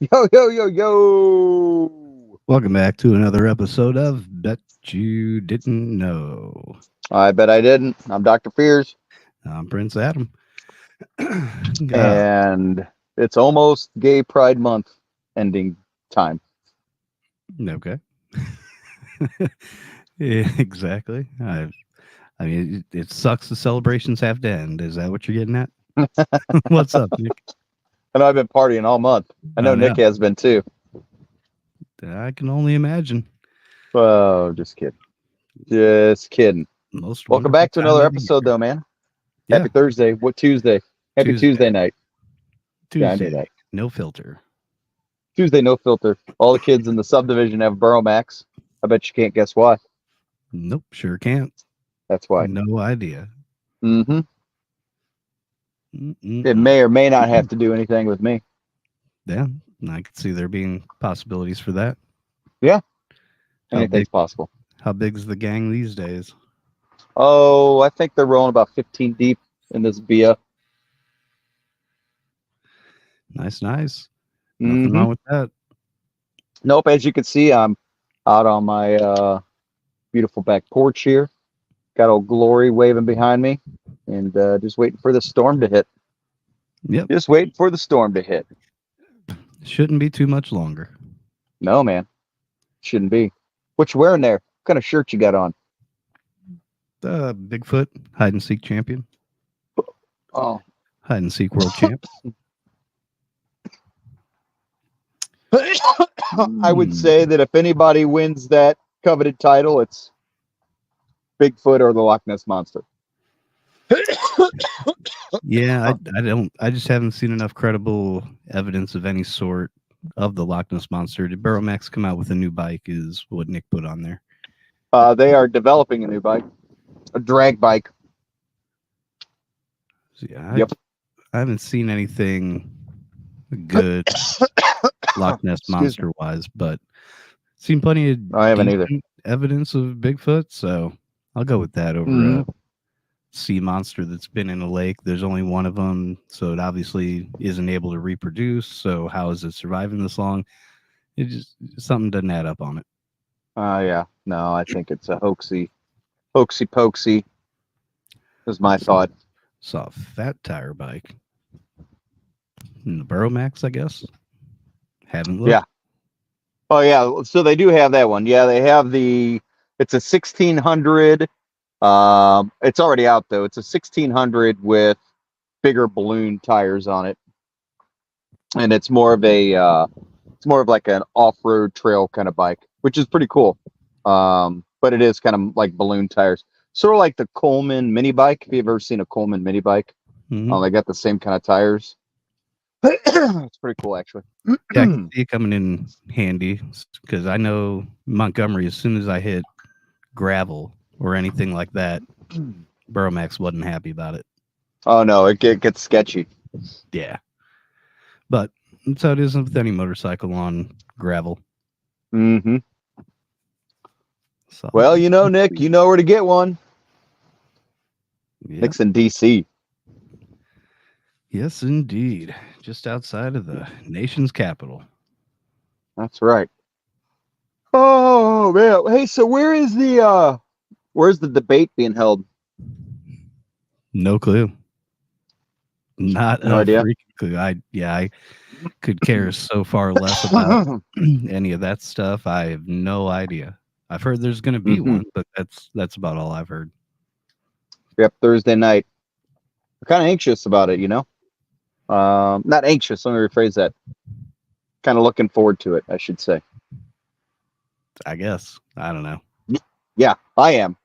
Yo, yo, yo, yo. Welcome back to another episode of Bet You Didn't Know. I bet I didn't. I'm Dr. Fears, I'm Prince Adam. God, and it's almost Gay Pride Month ending time. okay. Yeah, exactly. I mean, it sucks the celebrations have to end. Is that what you're getting at? What's up, Nick? I know I've been partying all month. I know Oh, yeah. Nick has been too. I can only imagine. Oh, just kidding. Just kidding. Most Welcome wonderful back to time another of the episode, year. though, man. Yeah, Happy Thursday. What Tuesday? Happy Tuesday Tuesday. night. Yeah, I knew Tuesday. that. No filter. Tuesday, no filter. All the kids in the subdivision have Burrow Max. I bet you can't guess why. Nope, sure can't. That's why. No idea. Mm-hmm. It Mm-mm-mm. may or may not have to do anything with me. Yeah, I could see there being possibilities for that. Yeah, How big anything's possible. How big's the gang these days? Oh, I think they're rolling about 15 deep in this beer. Nice, nice. Nothing Hmm. wrong with that. Nope, as you can see, I'm out on my beautiful back porch here. Got old Glory waving behind me, and just waiting for the storm to hit. Yep. Just waiting for the storm to hit. Shouldn't be too much longer. No, man, shouldn't be. What you wearing there? What kind of shirt you got on? Bigfoot, hide and seek champion, Oh, hide and seek world champ. I would Hmm. say that if anybody wins that coveted title, it's Bigfoot or the Loch Ness Monster. Yeah, I don't. I just haven't seen enough credible evidence of any sort of the Loch Ness monster. Did Burrow Max come out with a new bike? Is what Nick put on there. They are developing a new bike, a drag bike. So, yeah, Yep. I haven't seen anything good Loch Ness Excuse me. monster wise, but seen plenty of I haven't either. decent evidence of Bigfoot, so I'll go with that over Hmm. a sea monster that's been in a lake. There's only one of them, so it obviously isn't able to reproduce. So how is it surviving this long? It just something doesn't add up on it. Yeah. No, I think it's a hoaxy pokesy. Is my Saw, thought. saw a fat tire bike in the Burrow Max, I guess. Haven't Yeah. looked. Oh yeah. So they do have that one. Yeah, they have the. It's a 1600. It's already out though. It's a 1600 with bigger balloon tires on it, and it's more of a. It's more of like an off-road trail kind of bike, which is pretty cool. But it is kind of like balloon tires, sort of like the Coleman mini bike. If you've ever seen a Coleman mini bike, Hmm. they got the same kind of tires. It's pretty cool, actually. Yeah, I can see it coming in handy because I know Montgomery. As soon as I hit gravel or anything like that, Burrow Max wasn't happy about it. Oh no, it gets sketchy. Yeah. But that's how it is with any motorcycle on gravel. Hmm. So Well, Nick, you know where to get one. yeah, Nick's in DC. yes, indeed. Just outside of the nation's capital. That's right. Oh man. Hey, so where's the debate being held? No clue. Not No a idea. freaking clue. I could care so far less about any of that stuff. I have no idea. I've heard there's going to be Hmm. one, but that's about all I've heard. Yep, Thursday night. We're kind of anxious about it, not anxious. Let me rephrase that. Kind of looking forward to it, I should say. I guess. I don't know. Yeah, I am.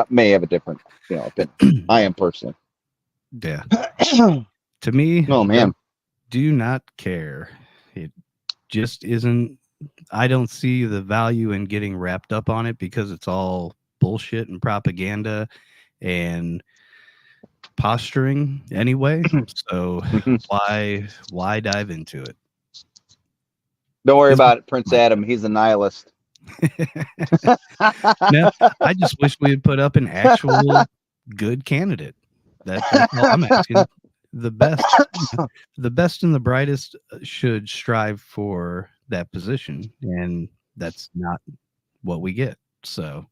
May have a different, opinion. I am personally. Yeah. To me, Oh man. do not care. It just isn't. I don't see the value in getting wrapped up on it because it's all bullshit and propaganda and posturing anyway. So Mhm. why dive into it? Don't worry Is about it, Prince my Adam. He's a nihilist. no, I just wish we had put up an actual good candidate. That's all I'm asking. the best, the best and the brightest should strive for that position, and that's not what we get. So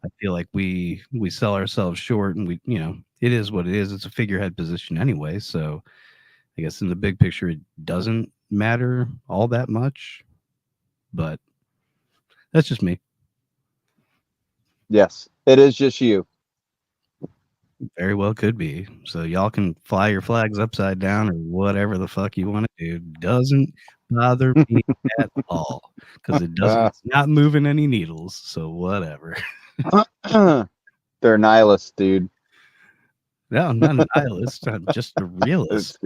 I feel like we sell ourselves short, and it is what it is. It's a figurehead position anyway. So I guess in the big picture, it doesn't matter all that much, but that's just me. Yes, it is just you. Very well could be. So y'all can fly your flags upside down or whatever the fuck you want to do. Doesn't bother me at all because it's not moving any needles. So whatever. They're nihilists, dude. No, I'm not a nihilist. I'm just a realist.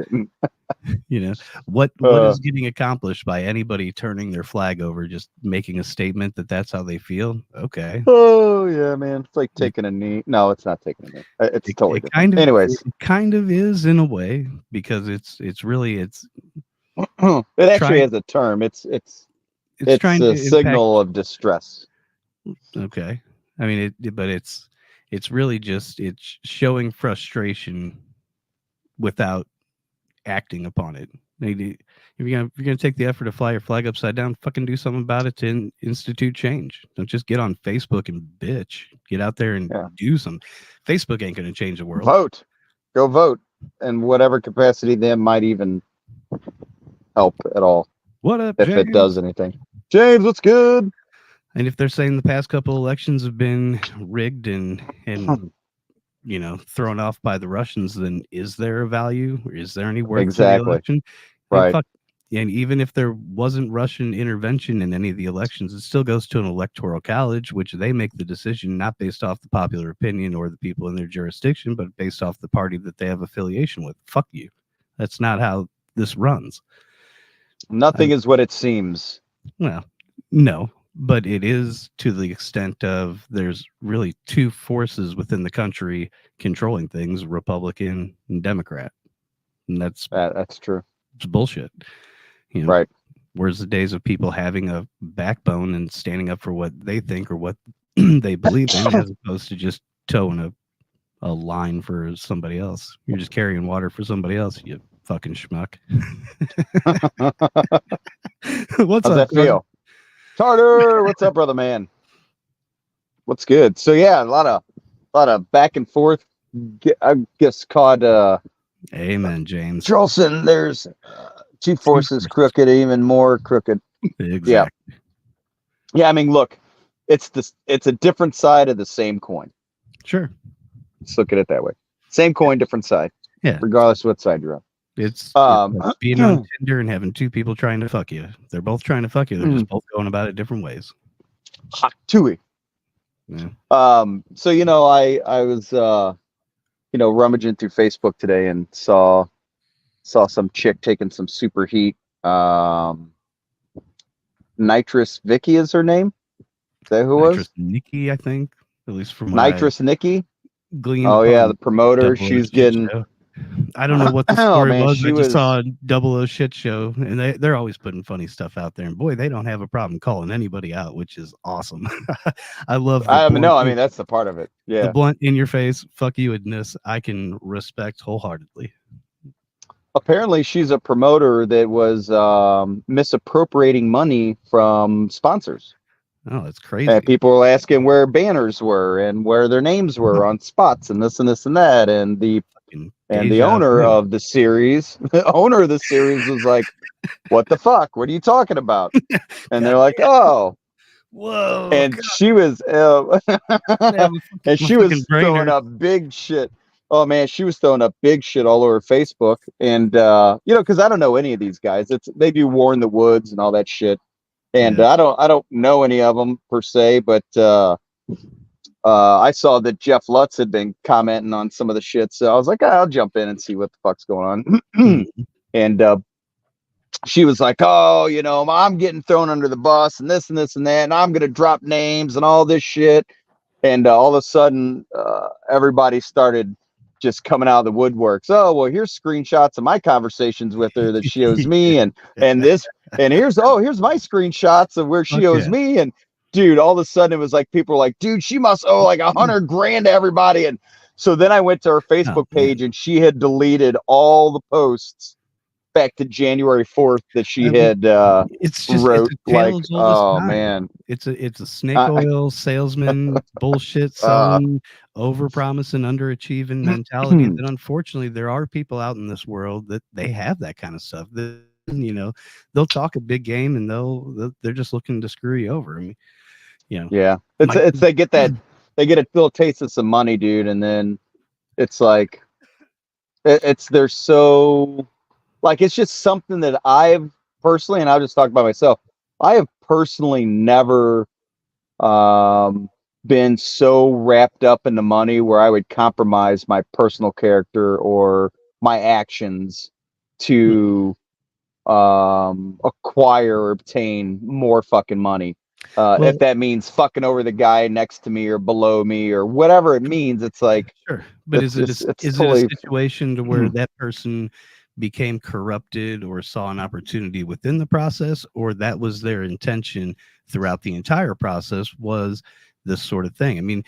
What is getting accomplished by anybody turning their flag over, just making a statement that that's how they feel? Okay. Oh yeah, man. It's like taking a knee. No, it's not taking a knee. It's totally different. Anyways, it kind of is in a way because it's it actually has a term. It's trying a to signal of distress. Okay. I mean but it's really just it's showing frustration without acting upon it. If you're gonna take the effort to fly your flag upside down, fucking do something about it to institute change. Don't just get on Facebook and bitch. Get out there and do something. Facebook ain't gonna change the world. Go vote, in whatever capacity that might even help at all. What up, if James? It does anything? James, what's good? And if they're saying the past couple elections have been rigged and thrown off by the Russians, then is there a value? Or is there any worth to the election? Right. And even if there wasn't Russian intervention in any of the elections, it still goes to an electoral college, which they make the decision not based off the popular opinion or the people in their jurisdiction, but based off the party that they have affiliation with. Fuck you. That's not how this runs. Nothing is what it seems. Well, no. But it is to the extent of there's really two forces within the country controlling things, Republican and Democrat. And that's true. It's bullshit. Right. Where's the days of people having a backbone and standing up for what they think or what they believe in, as opposed to just towing a line for somebody else? You're just carrying water for somebody else, you fucking schmuck. What's How's up, that feel? Tartar, what's up, brother man? What's good? So yeah, a lot of back and forth. I guess called Amen, James. Charleston, there's two forces crooked, even more crooked. Exactly. Yeah. I mean, look, it's a different side of the same coin. Sure. Let's look at it that way. Same coin, different side. Yeah. Regardless of what side you're on. It's like being on Tinder and having two people trying to fuck you. They're both trying to fuck you. They're just both going about it different ways. Hot tooey. Yeah. So I was rummaging through Facebook today and saw some chick taking some super heat. Nitrous Vicky is her name. Is that who Nitrous was? Nikki, I think. At least from Nitrous Nikki. Oh yeah, the promoter. She's getting. I don't know what the story was. I just saw a Double O shit show, and they're always putting funny stuff out there. And boy, they don't have a problem calling anybody out, which is awesome. I love. That's the part of it. Yeah, the blunt in your face, fuck you-ness, I can respect wholeheartedly. Apparently, she's a promoter that was misappropriating money from sponsors. Oh, that's crazy. And people were asking where banners were and where their names were on spots and this and this and that. And the owner of the series, was like, "What the fuck? What are you talking about?" And they're like, "Oh, whoa!" And God. she was, throwing up big shit. Oh man, she was throwing up big shit all over Facebook, and because I don't know any of these guys. They do War in the Woods and all that shit. And I don't know any of them per se, but I saw that Jeff Lutz had been commenting on some of the shit, so I was like, I'll jump in and see what the fuck's going on. And she was like, "Oh, I'm getting thrown under the bus and this and this and that, and I'm gonna drop names and all this shit." And all of a sudden, everybody started just coming out of the woodworks. "Oh, well, here's screenshots of my conversations with her that she owes me, and this, and here's my screenshots of where she owes me." And dude, all of a sudden it was like people were like, "Dude, she must owe like $100,000 to everybody." And So then I went to her Oh Facebook man. page and she had deleted all the posts back to January 4th that she I mean, had it's wrote a tale like, as old as oh time. man, It's a snake uh, oil salesman bullshit uh, selling, over promising, underachieving mentality that unfortunately there are people out in this world that they have that kind of stuff. That, they'll talk a big game and they're just looking to screw you over. I mean, you know, yeah, my it's they get a little taste of some money, dude, and then it's like it's they're so like it's just something that I've personally, and I'll just talk about myself. I have personally never um, been so wrapped up in the money where I would compromise my personal character or my actions to acquire or obtain more fucking money. well, If that means fucking over the guy next to me or below me or whatever it means, it's like sure, but is it's is it a totally situation to where that person became corrupted or saw an opportunity within the process, or that was their intention throughout the entire process was this sort of thing? I mean,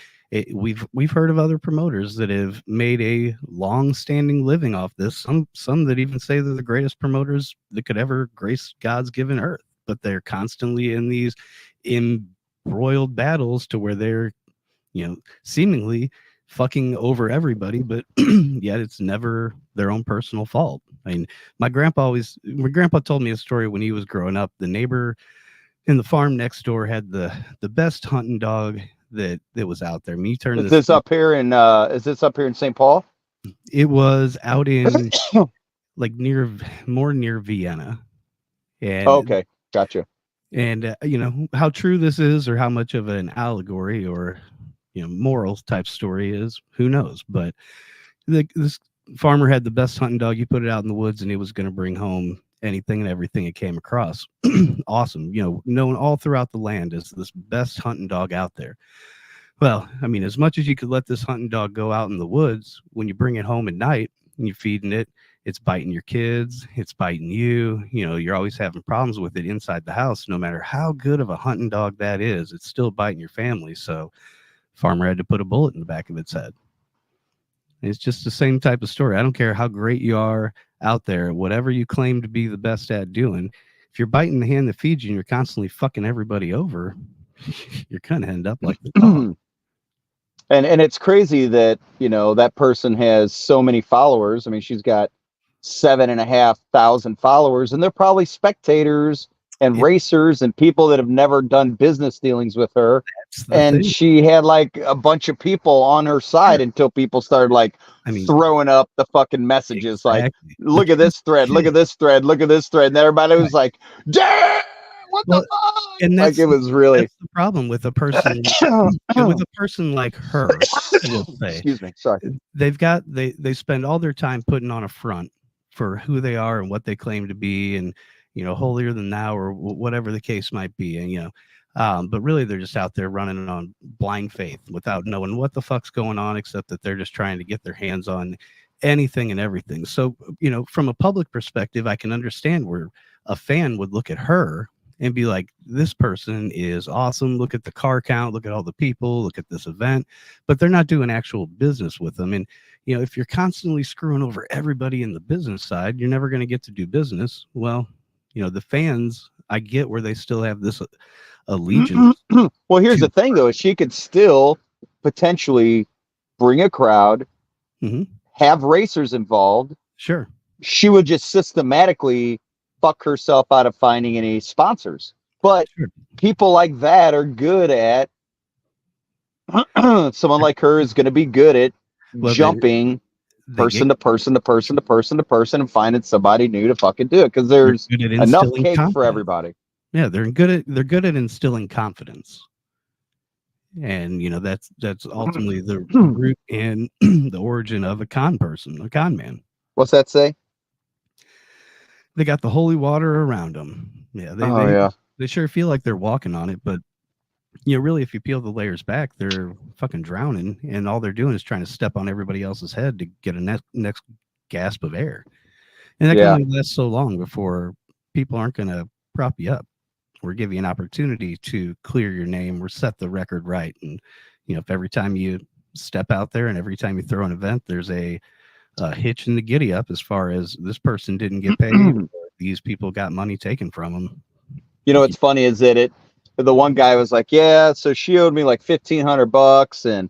we've heard of other promoters that have made a long-standing living off this. Some that even say they're the greatest promoters that could ever grace God's given earth, but they're constantly in these embroiled battles to where they're seemingly fucking over everybody, but yet it's never their own personal fault. I mean, my grandpa told me a story when he was growing up. The neighbor in the farm next door had the best hunting dog that was out there. Me turn this, is this up here in St. Paul? it was out in like near Vienna, and Okay, gotcha. how true this is or how much of an allegory or morals type story is, who knows? But this farmer had the best hunting dog. You put it out in the woods and it was going to bring home anything and everything it came across. Awesome, known all throughout the land as this best hunting dog out there. Well, I mean, as much as you could let this hunting dog go out in the woods, when you bring it home at night and you're feeding it, it's biting your kids, it's biting you. You're always having problems with it inside the house. No matter how good of a hunting dog that is, it's still biting your family. So farmer had to put a bullet in the back of its head. It's just the same type of story. I don't care how great you are out there, whatever you claim to be the best at doing. If you're biting the hand that feeds you and you're constantly fucking everybody over, you're gonna end up like the dog. And it's crazy that that person has so many followers. I mean, she's got 7,500 followers, and they're probably spectators and It, racers and people that have never done business dealings with her. that's the And thing. she had like a bunch of people on her side Sure. until people started like I mean, throwing up the fucking messages like, exactly. The look at truth. this thread, look at this thread, look at this thread. And everybody was Right. like, damn, what the Well, fuck? and Like it was really that's the problem with a person. With a person like her, we'll say excuse me, sorry. they spend all their time putting on a front for who they are and what they claim to be, and holier than thou or whatever the case might be, and but really they're just out there running on blind faith without knowing what the fuck's going on, except that they're just trying to get their hands on anything and everything. So from a public perspective, I can understand where a fan would look at her and be like, this person is awesome. Look at the car count, look at all the people, look at this event, but they're not doing actual business with them. And, if you're constantly screwing over everybody in the business side, you're never going to get to do business. Well, the fans, I get where they still have this allegiance Well, here's to the thing, though: is she could still potentially bring a crowd, Mhm. have racers involved. Sure. She would just systematically fuck herself out of finding any sponsors. But Sure. people like that are good at. Someone like her is going to be good at Well, jumping they get person to person to person to person to person and finding somebody new to fucking do it because they're there's good at enough instilling cake for confidence. everybody. Yeah, they're good at instilling confidence. And that's ultimately the root and the origin of a con person, a con man. What's that say? They got the holy water around them. Yeah, they Oh they yeah, they sure feel like they're walking on it, but really, if you peel the layers back, they're fucking drowning, and all they're doing is trying to step on everybody else's head to get a next gasp of air, and that can yeah. only last so long before people aren't going to prop you up or give you an opportunity to clear your name or set the record right. And if every time you step out there, and every time you throw an event, there's a hitch in the giddy up as far as this person didn't get paid, or these people got money taken from them. You know what's funny is that the one guy was like, yeah, so she owed me like $1,500,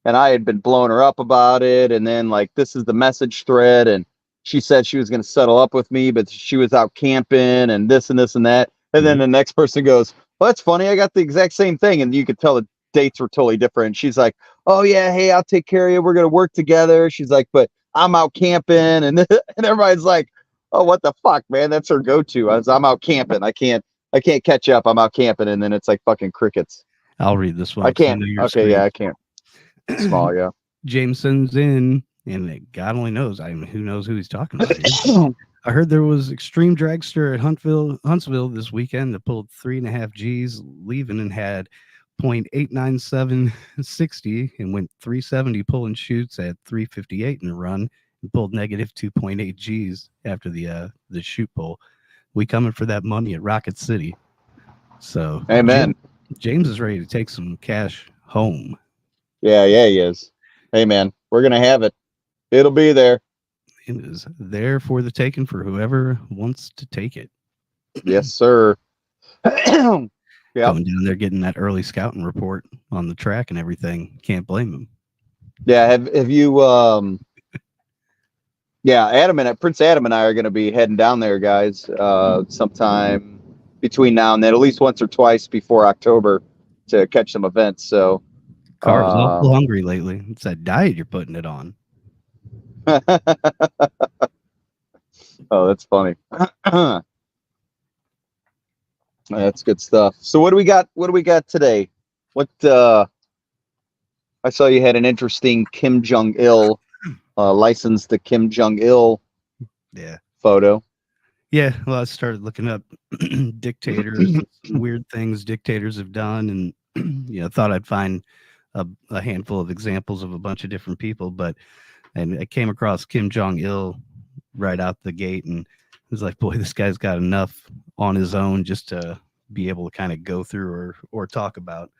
and I had been blowing her up about it, and then like this is the message thread, and she said she was going to settle up with me, but she was out camping and this and this and that, and then the next person goes, well, that's funny, I got the exact same thing, and you could tell the dates were totally different. She's like, oh yeah, hey, I'll take care of you, we're going to work together. She's like, but I'm out camping, and and everybody's like, oh, what the fuck, man, that's her go-to. I'm out camping, I can't catch up. I'm out camping, and then it's like fucking crickets. I'll read this one. I can't. Okay, yeah, I can't. Small, yeah. Jameson's in, and God only knows. I mean, who knows who he's talking about here. I heard there was extreme dragster at Huntsville this weekend that pulled 3.5 G's leaving and had 0.89760 and went 370 pulling shoots at 358 in the run and pulled negative 2.8 G's after the shoot pull. We coming for that money at Rocket City. So amen. James is ready to take some cash home. Yeah, he is. Hey man, we're gonna have it. It'll be there. It is there for the taking for whoever wants to take it. Yes, sir. Going down there getting that early scouting report on the track and everything. Can't blame him. Yeah, have you yeah, Prince Adam and I are gonna be heading down there, guys, sometime between now and then, at least once or twice before October to catch some events. So Car's awful hungry lately. It's that diet you're putting it on. Oh, that's funny. That's good stuff. So what do we got? What do we got today? What I saw you had an interesting Kim Jong-Il licensed the Kim Jong-Il photo. Yeah, well, I started looking up dictators, weird things dictators have done, and thought I'd find a handful of examples of a bunch of different people, and I came across Kim Jong-Il right out the gate, and I was like, boy, this guy's got enough on his own just to be able to kind of go through or talk about.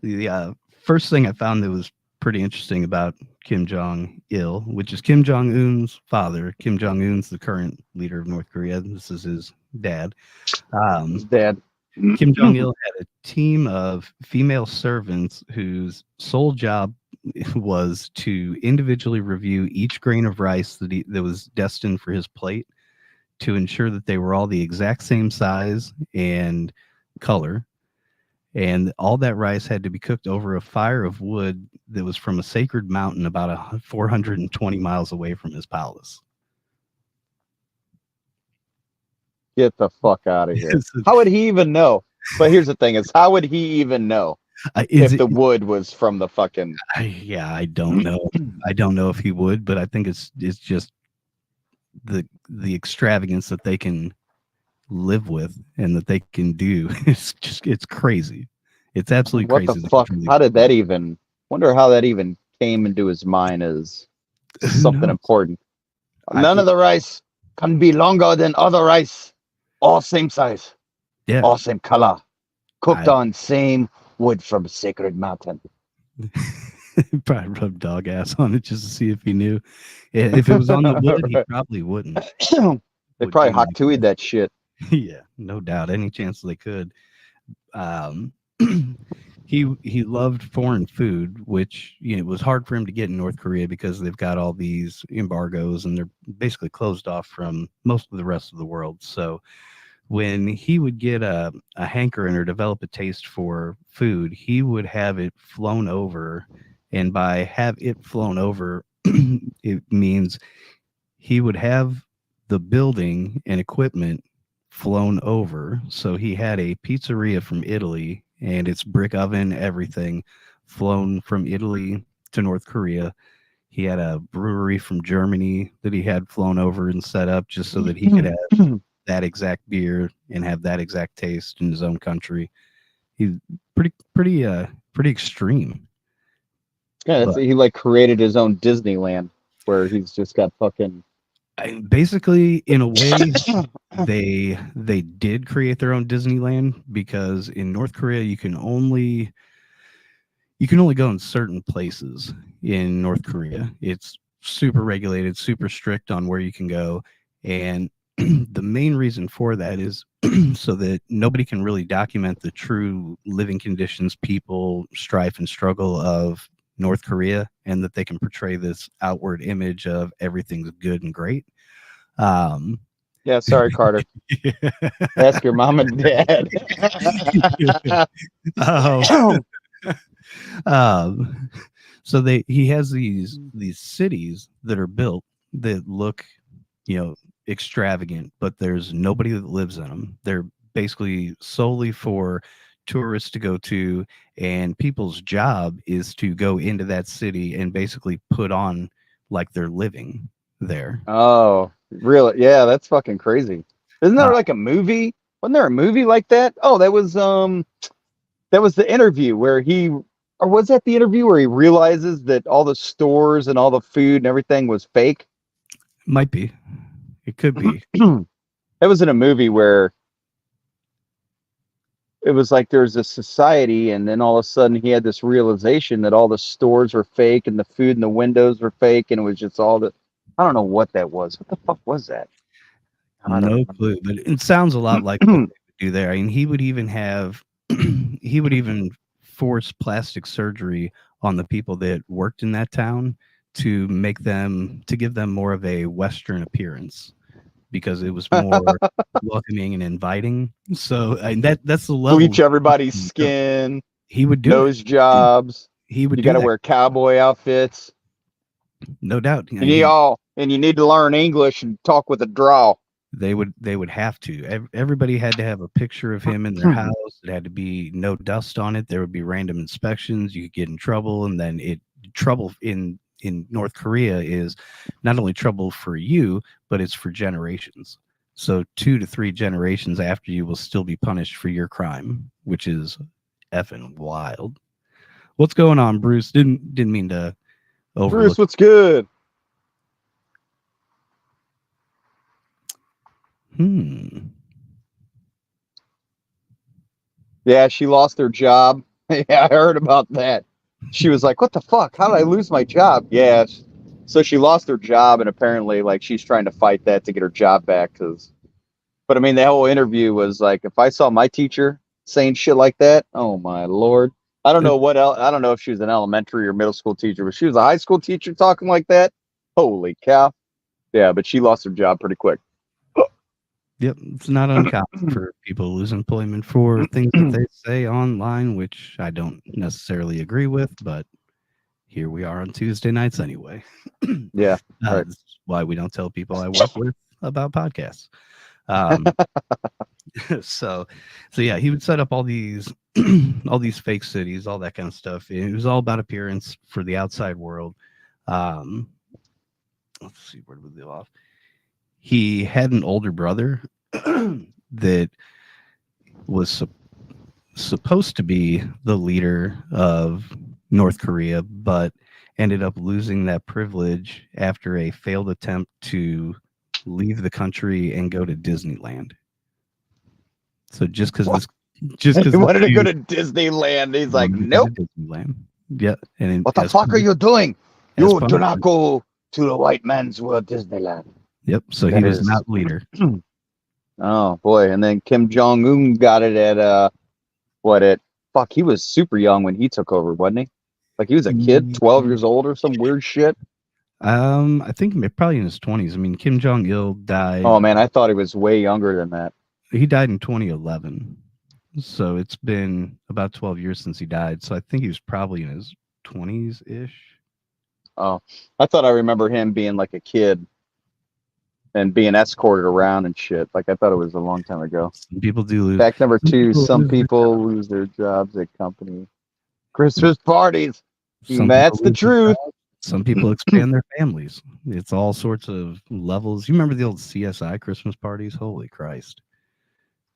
The first thing I found that was pretty interesting about Kim Jong-il, which is Kim Jong-un's father. Kim Jong-un's the current leader of North Korea. This is his dad. His dad. Kim Jong-il had a team of female servants whose sole job was to individually review each grain of rice that was destined for his plate to ensure that they were all the exact same size and color. And all that rice had to be cooked over a fire of wood that was from a sacred mountain about 420 miles away from his palace. Get the fuck out of here. How would he even know? But here's the thing is, how would he even know if the wood was from the fucking... I don't know. I don't know if he would, but I think it's just the extravagance that they can live with and that they can do. It's crazy. It's absolutely crazy. What the fuck? How did that even... Wonder how that even came into his mind as something important. None of the rice can be longer than other rice. All same size. Yeah. All same color. Cooked on same wood from a sacred mountain. Probably rubbed dog ass on it just to see if he knew. If it was on the wood, he probably wouldn't. They probably hot-tooied that shit. Yeah, no doubt. Any chance they could. He loved foreign food, which it was hard for him to get in North Korea because they've got all these embargoes and they're basically closed off from most of the rest of the world. So when he would get a hankering or develop a taste for food, he would have it flown over. And by have it flown over, it means he would have the building and equipment flown over. So he had a pizzeria from Italy and its brick oven, everything flown from Italy to North Korea. He had a brewery from Germany that he had flown over and set up just so that he could have that exact beer and have that exact taste in his own country. He's pretty extreme. Yeah, he like created his own Disneyland where he's just got fucking... Basically, in a way, they did create their own Disneyland because in North Korea you can only you can only go in certain places in North Korea. It's super regulated, super strict on where you can go. And the main reason for that is so that nobody can really document the true living conditions, people, strife, and struggle of North Korea, and that they can portray this outward image of everything's good and great. Um, Yeah, sorry, Carter. Ask your mom and dad. um, um, so he has these cities that are built that look, you know, extravagant, but there's nobody that lives in them. They're basically solely for tourists to go to, and people's job is to go into that city and basically put on like they're living there. Oh, really? Yeah, that's fucking crazy. Isn't Uh, there like a movie? Wasn't there a movie like that? Oh, that was the interview where he, or was that the interview where he realizes that all the stores and all the food and everything was fake? Might be, it could be. It was in a movie where it was like there's a society, and then all of a sudden he had this realization that all the stores were fake and the food in the windows were fake, and it was just all the, I don't know what that was. What the fuck was that? I don't No clue, but it sounds a lot like what remember. they would do there. I mean, he would even have he would even force plastic surgery on the people that worked in that town to make them to give them more of a Western appearance because it was more welcoming and inviting. So and that's the level Bleach everybody's skin, he would do it. nose jobs. He would You do got to that, wear cowboy outfits. no doubt. And you need to learn English and talk with a draw. They would have to. Everybody had to have a picture of him in their house. It had to be no dust on it. There would be random inspections. You could get in trouble, and then trouble in North Korea is not only trouble for you, but it's for generations. So 2 to 3 generations after you will still be punished for your crime, which is effing wild. What's going on, Bruce? Didn't mean to Bruce, overlook. what's good? Hmm. Yeah, she lost her job. Yeah, I heard about that. She was like, "What the fuck? How did I lose my job?" Yeah, so she lost her job, and apparently, like, she's trying to fight that to get her job back. But I mean, the whole interview was like, if I saw my teacher saying shit like that, oh my lord. I don't know what else. I don't know if she was an elementary or middle school teacher, but she was a high school teacher talking like that. Holy cow! Yeah, but she lost her job pretty quick. Yep, it's not uncommon for people to lose employment for things that they say online, which I don't necessarily agree with, but here we are on Tuesday nights anyway. Yeah, right. That's why we don't tell people I work with about podcasts. Um, so, so yeah, he would set up all these all these fake cities, all that kind of stuff. It was all about appearance for the outside world. Um, let's see, where did we leave off? He had an older brother that was supposed to be the leader of North Korea, but ended up losing that privilege after a failed attempt to leave the country and go to Disneyland. So just because What? just He because wanted to go to Disneyland. He's like, wanted to go nope. to Disneyland, yeah, and What the fuck are you doing? as You do not punishment, go to the white man's world, Disneyland. yep. So he That was is. not leader. Oh boy! And then Kim Jong-Un got it at what it? Fuck, he was super young when he took over, wasn't he? Like he was a kid, 12 years old or some weird shit. I think probably in his 20s. I mean, Kim Jong-Il died. Oh man, I thought he was way younger than that. He died in 2011. So it's been about 12 years since he died. So I think he was probably in his 20s ish. Oh, I thought I remember him being like a kid and being escorted around and shit. Like I thought it was a long time ago. Some people do lose. Fact number Some 2: people some lose their people jobs. lose their jobs at company Christmas parties. Some people That's the lose their truth. jobs. Some people expand their families. It's all sorts of levels. You remember the old CSI Christmas parties? Holy Christ.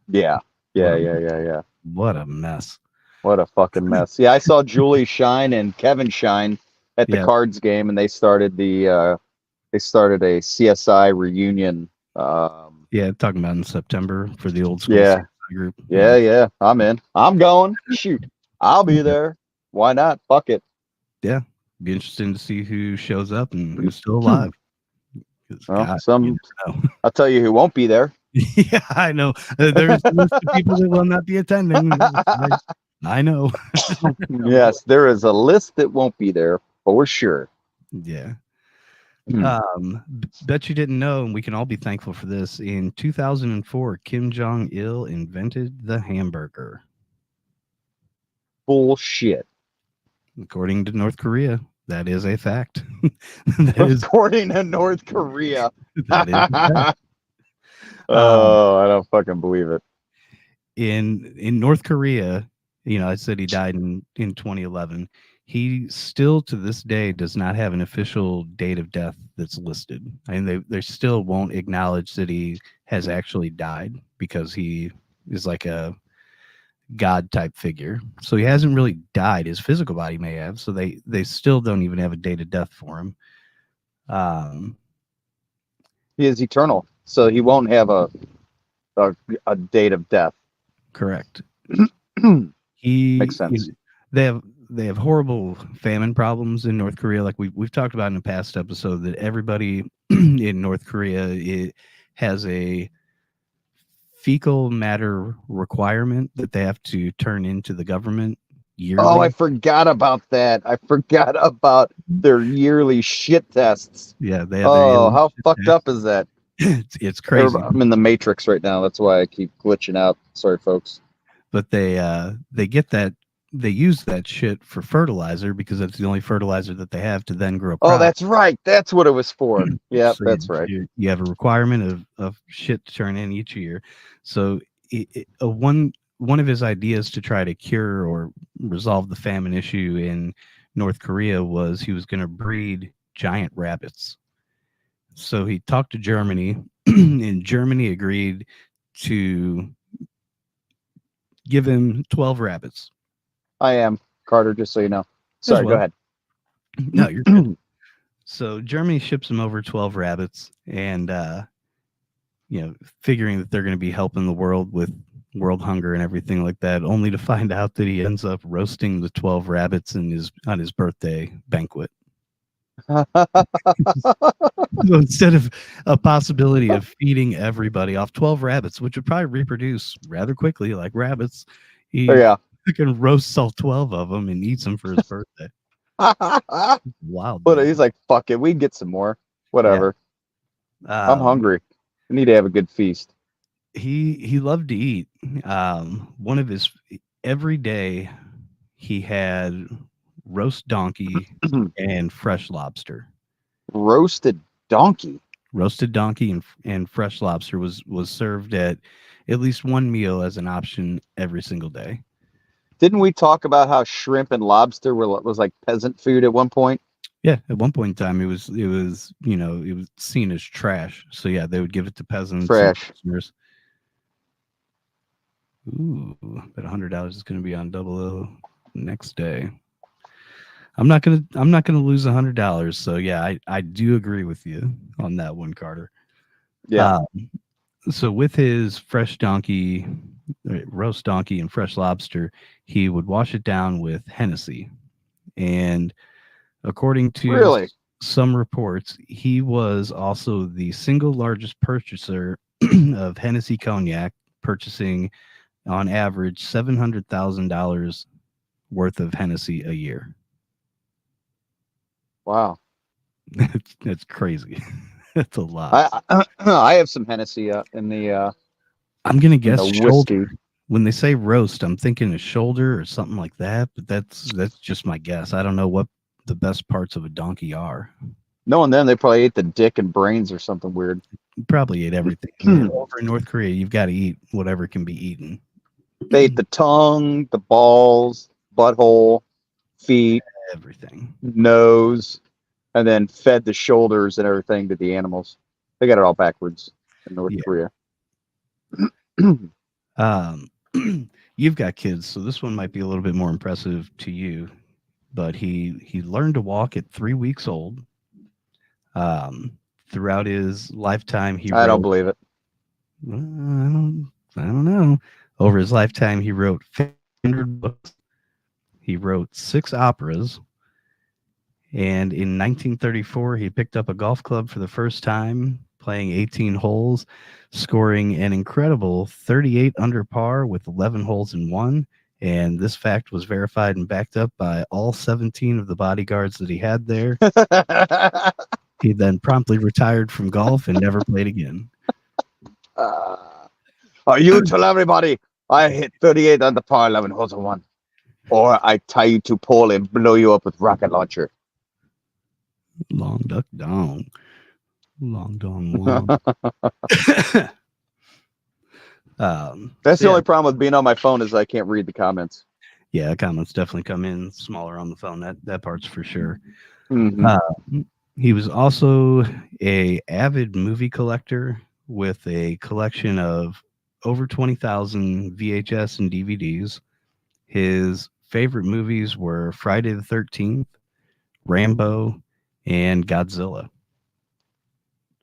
Yeah, What yeah, a yeah, yeah, yeah. what a mess. What a fucking mess. Yeah, I saw Julie Shine and Kevin Shine at the Yeah. Cards game, and they started a CSI reunion. Yeah, talking about in September for the old school Yeah, CSI group. yeah, yeah. I'm in. I'm going. Shoot, I'll be there. Why not? Fuck it. Yeah, be interesting to see who shows up and who's still alive. 'Cause Well, God, you some never know. I'll tell you who won't be there. Yeah, I know. There's a list of people that will not be attending. I know. I'm Yes, there is a list that won't be there for sure. Yeah. Hmm. Bet you didn't know, and we can all be thankful for this. In 2004, Kim Jong-Il invented the hamburger, Bullshit. according to North Korea. That is a fact. that is According to North Korea. that is a fact. Um, Oh, I don't fucking believe it. in North Korea, I said he died in 2011. He still to this day does not have an official date of death that's listed. I mean, they still won't acknowledge that he has actually died because he is like a god type figure. So he hasn't really died. His physical body may have. So they still don't even have a date of death for him. Um, He is eternal, so he won't have a, a date of death. correct. Makes He sense. they have they have horrible famine problems in North Korea. Like we've talked about in a past episode that everybody in North Korea has a fecal matter requirement that they have to turn into the government Oh, I yearly. forgot about that. I forgot about their yearly shit tests. Yeah, they have their Oh, yearly how shit fucked test. up is that? It's crazy. I'm in the Matrix right now. That's why I keep glitching out. Sorry, folks. But they get that they use that shit for fertilizer because it's the only fertilizer that they have to then grow Oh, crops. that's right. That's what it was for. Yeah, So that's right. you have a requirement of shit to turn in each year. So one of his ideas to try to cure or resolve the famine issue in North Korea was he was going to breed giant rabbits. So he talked to Germany, and Germany agreed to give him 12 rabbits I am Carter, just so you know. as Sorry, go well. ahead. No, you're good. So Germany ships him over 12 rabbits, and figuring that they're going to be helping the world with world hunger and everything like that, only to find out that he ends up roasting the 12 rabbits on his birthday banquet. So instead of a possibility of feeding everybody off 12 rabbits, which would probably reproduce rather quickly like rabbits, Oh, he yeah. can roast all 12 of them and eats them for his birthday. Wild, But man. he's like, fuck it. We can get some more. Yeah. Whatever. I'm hungry. I need to have a good feast. He loved to eat. One of his every day he had roast donkey and fresh lobster. Roasted donkey. Roasted donkey and fresh lobster was served at least one meal as an option every single day. Didn't we talk about how shrimp and lobster was like peasant food at one point? Yeah, at one point in time it was seen as trash. So yeah, they would give it to peasants and Trash. prisoners. Ooh, but $100 is going to be on double O next day. I'm not gonna lose $100. So yeah, I do agree with you on that one, Carter. Yeah. Uh, so with his fresh donkey, roast donkey, and fresh lobster, he would wash it down with Hennessy. And according to Really? some reports, he was also the single largest purchaser of Hennessy cognac, purchasing on average $700,000 worth of Hennessy a year. Wow. That's crazy. That's a lot. I have some Hennessy I'm gonna in guess the shoulder. whiskey. When they say roast, I'm thinking a shoulder or something like that. But that's just my guess. I don't know what the best parts of a donkey are. Knowing them, they probably ate the dick and brains or something weird. You probably ate everything. Yeah, over in North Korea, you've got to eat whatever can be eaten. They ate the tongue, the balls, butthole, feet, Everything. nose, and then fed the shoulders and everything to the animals. They got it all backwards in North Yeah. Korea. Um, you've got kids, so this one might be a little bit more impressive to you. But he learned to walk at 3 weeks old. Um, Throughout his lifetime, he I don't wrote. believe it. I don't know. Over his lifetime, he wrote 100 books. He wrote 6 operas. And in 1934, he picked up a golf club for the first time, playing 18 holes, scoring an incredible 38 under par with 11 holes in one. And this fact was verified and backed up by all 17 of the bodyguards that he had there. He then promptly retired from golf and never played again. You tell everybody I hit 38 on the par 11 holes in one, or I tie you to pole and blow you up with rocket launcher. Long duck dong. Long dong long. That's the only problem with being on my phone is I can't read the comments. Yeah, comments definitely come in smaller on the phone. That part's for sure. Mm-hmm. He was also a avid movie collector with a collection of over 20,000 VHS and DVDs. His favorite movies were Friday the 13th, Rambo, and Godzilla.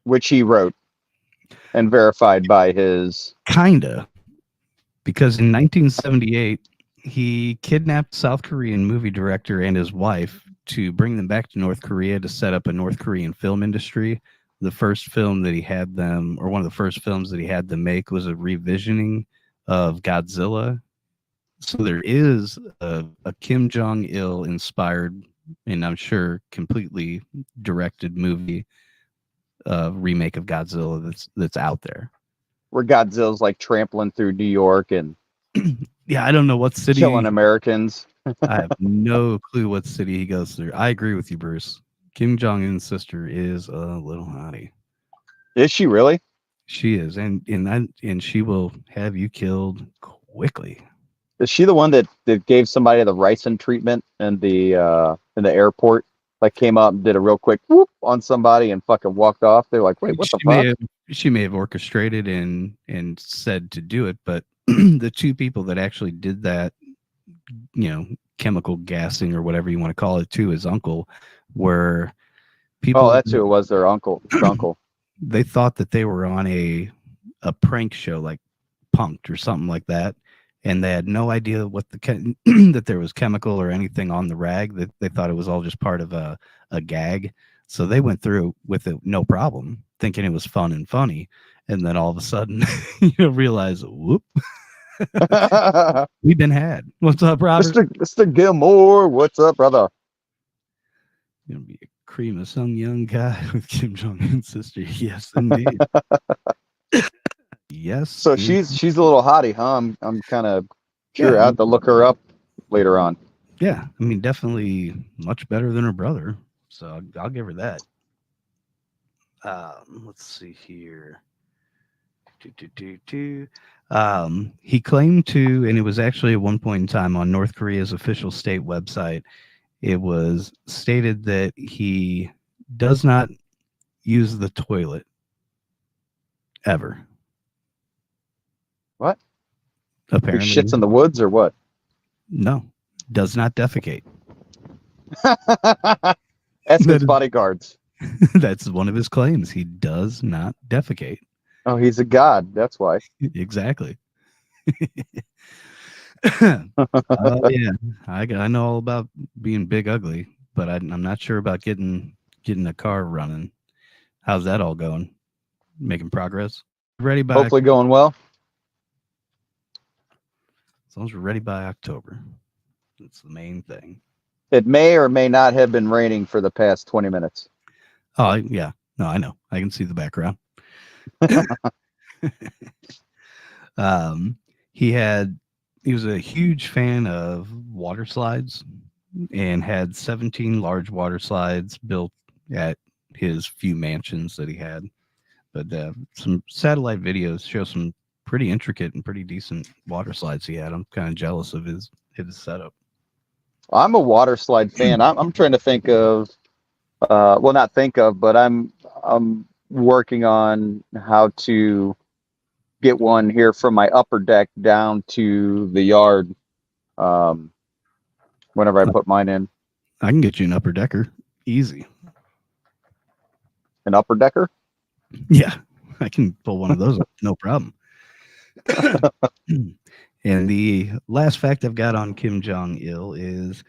Which he wrote and verified by his... Kinda. Because in 1978, he kidnapped South Korean movie director and his wife to bring them back to North Korea to set up a North Korean film industry. The first film that he had them, or one of the first films that he had them make, was a revisioning of Godzilla. So there is a Kim Jong-Il inspired, and I'm sure completely directed movie remake of Godzilla that's out there. Where Godzilla's like trampling through New York and yeah, I don't know what city killing Americans. I have no clue what city he goes through. I agree with you, Bruce. Kim Jong-un's sister is a little hottie. Is she really? She is, and she will have you killed quickly. Is she the one that gave somebody the ricin treatment in the airport? Like came up and did a real quick whoop on somebody and fucking walked off. They're like, wait, what the fuck? She may have orchestrated and said to do it, but the two people that actually did that, chemical gassing or whatever you want to call it to his uncle, were people. Oh, that's who it was. Their uncle. His uncle. They thought that they were on a prank show, like Punked or something like that, and they had no idea what that there was chemical or anything on the rag. That they thought it was all just part of a gag. So they went through with it no problem, thinking it was fun and funny, and then all of a sudden, realize, whoop. We've been had. What's up, Robert? Mr. Gilmore, what's up, brother? Gonna be a cream of some young guy with Kim Jong-un's sister. Yes, indeed. Yes. So she's a little hottie, huh? I'm kind of curious. I have to look her up later on. Yeah, I mean, definitely much better than her brother. So I'll give her that. Let's see here. He claimed to, and it was actually at one point in time on North Korea's official state website, it was stated that he does not use the toilet ever. What? Apparently. He shits in the woods or what? No, does not defecate. Ask his bodyguards. That's one of his claims. He does not defecate. Oh, he's a god. That's why. Exactly. Yeah, I know all about being big ugly, but I'm not sure about getting a car running. How's that all going? Making progress? Ready by hopefully going well. As long as we're ready by October. That's the main thing. It may or may not have been raining for the past 20 minutes. Oh, yeah. No, I know. I can see the background. He was a huge fan of water slides and had 17 large water slides built at his few mansions that he had. But some satellite videos show some pretty intricate and pretty decent water slides he had. I'm kind of jealous of his setup. I'm a water slide fan. I'm trying to think of, well, not think of, but I'm working on how to get one here from my upper deck down to the yard. Whenever I put mine in. I can get you an upper decker. Easy. An upper decker? Yeah, I can pull one of those up, no problem. And the last fact I've got on Kim Jong-il is